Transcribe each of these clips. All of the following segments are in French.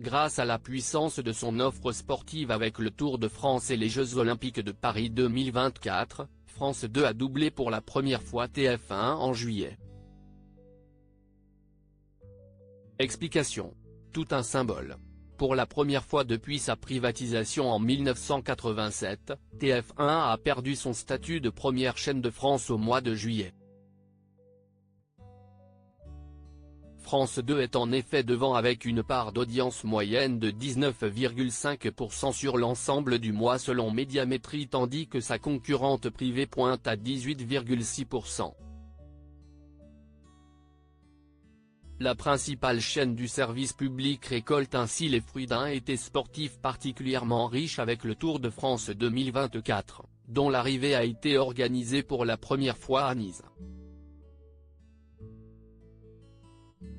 grâce à la puissance de son offre sportive avec le Tour de France et les Jeux Olympiques de Paris 2024, France 2 a doublé pour la première fois TF1 en juillet. Explication. Tout un symbole. Pour la première fois depuis sa privatisation en 1987, TF1 a perdu son statut de première chaîne de France au mois de juillet. France 2 est en effet devant avec une part d'audience moyenne de 19,5% sur l'ensemble du mois selon Médiamétrie tandis que sa concurrente privée pointe à 18,6%. La principale chaîne du service public récolte ainsi les fruits d'un été sportif particulièrement riche avec le Tour de France 2024, dont l'arrivée a été organisée pour la première fois à Nice.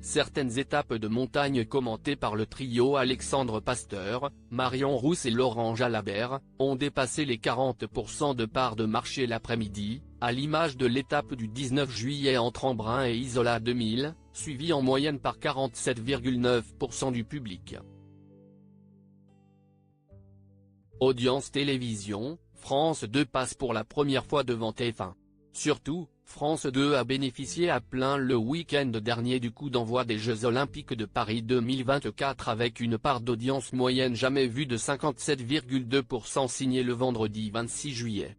Certaines étapes de montagne commentées par le trio Alexandre Pasteur, Marion Rousse et Laurent Jalabert, ont dépassé les 40% de part de marché l'après-midi, à l'image de l'étape du 19 juillet entre Embrun et Isola 2000, suivie en moyenne par 47,9% du public. Audience télévision, France 2 passe pour la première fois devant TF1. Surtout, France 2 a bénéficié à plein le week-end dernier du coup d'envoi des Jeux Olympiques de Paris 2024 avec une part d'audience moyenne jamais vue de 57,2% signée le vendredi 26 juillet.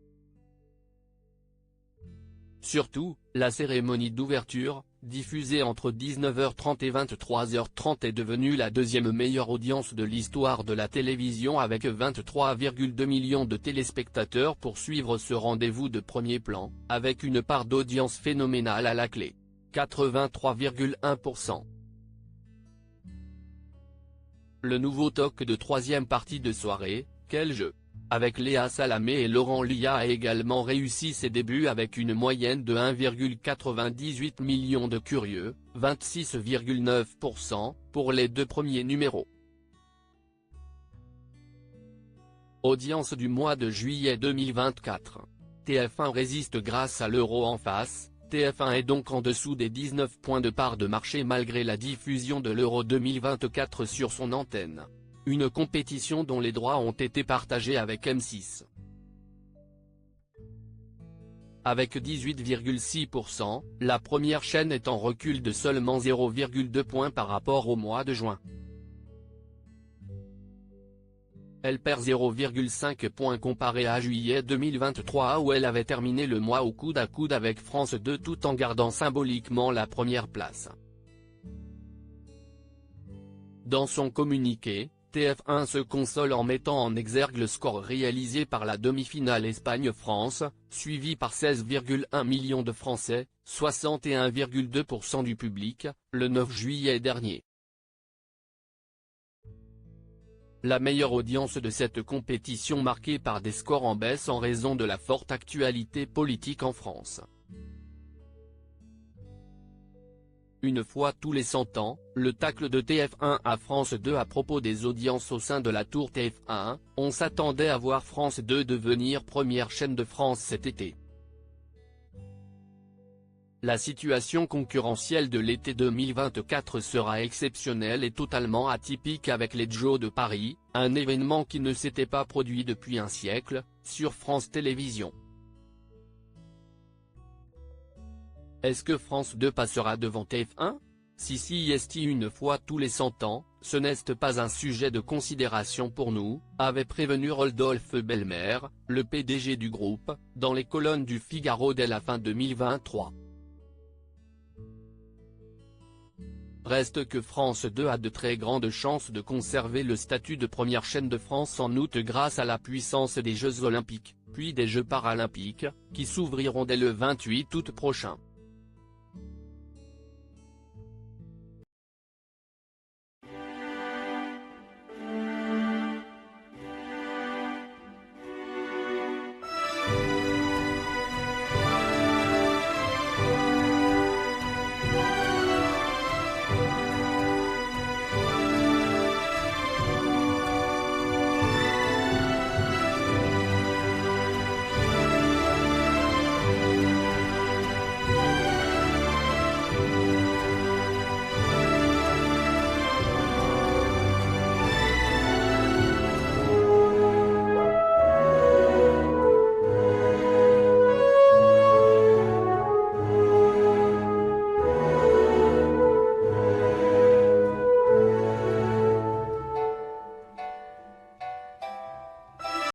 Surtout, la cérémonie d'ouverture, diffusée entre 19h30 et 23h30 est devenue la deuxième meilleure audience de l'histoire de la télévision avec 23,2 millions de téléspectateurs pour suivre ce rendez-vous de premier plan, avec une part d'audience phénoménale à la clé. 83,1%. Le nouveau talk de troisième partie de soirée, Quel jeu ? Avec Léa Salamé et Laurent Lia a également réussi ses débuts avec une moyenne de 1,98 million de curieux, 26,9%, pour les deux premiers numéros. Audience du mois de juillet 2024. TF1 résiste grâce à l'euro en face, TF1 est donc en dessous des 19 points de part de marché malgré la diffusion de l'Euro 2024 sur son antenne. Une compétition dont les droits ont été partagés avec M6. Avec 18,6%, la première chaîne est en recul de seulement 0,2 points par rapport au mois de juin. Elle perd 0,5 points comparé à juillet 2023 où elle avait terminé le mois au coude à coude avec France 2 tout en gardant symboliquement la première place. Dans son communiqué, TF1 se console en mettant en exergue le score réalisé par la demi-finale Espagne-France, suivi par 16,1 millions de Français, 61,2% du public, le 9 juillet dernier. La meilleure audience de cette compétition marquée par des scores en baisse en raison de la forte actualité politique en France. Une fois tous les 100 ans, le tacle de TF1 à France 2 à propos des audiences au sein de la tour TF1, on s'attendait à voir France 2 devenir première chaîne de France cet été. La situation concurrentielle de l'été 2024 sera exceptionnelle et totalement atypique avec les Jeux de Paris, un événement qui ne s'était pas produit depuis un siècle, sur France Télévisions. Est-ce que France 2 passera devant TF1 ? Si est une fois tous les 100 ans, ce n'est pas un sujet de considération pour nous, avait prévenu Rodolphe Belmer, le PDG du groupe, dans les colonnes du Figaro dès la fin 2023. Reste que France 2 a de très grandes chances de conserver le statut de première chaîne de France en août grâce à la puissance des Jeux Olympiques, puis des Jeux Paralympiques, qui s'ouvriront dès le 28 août prochain.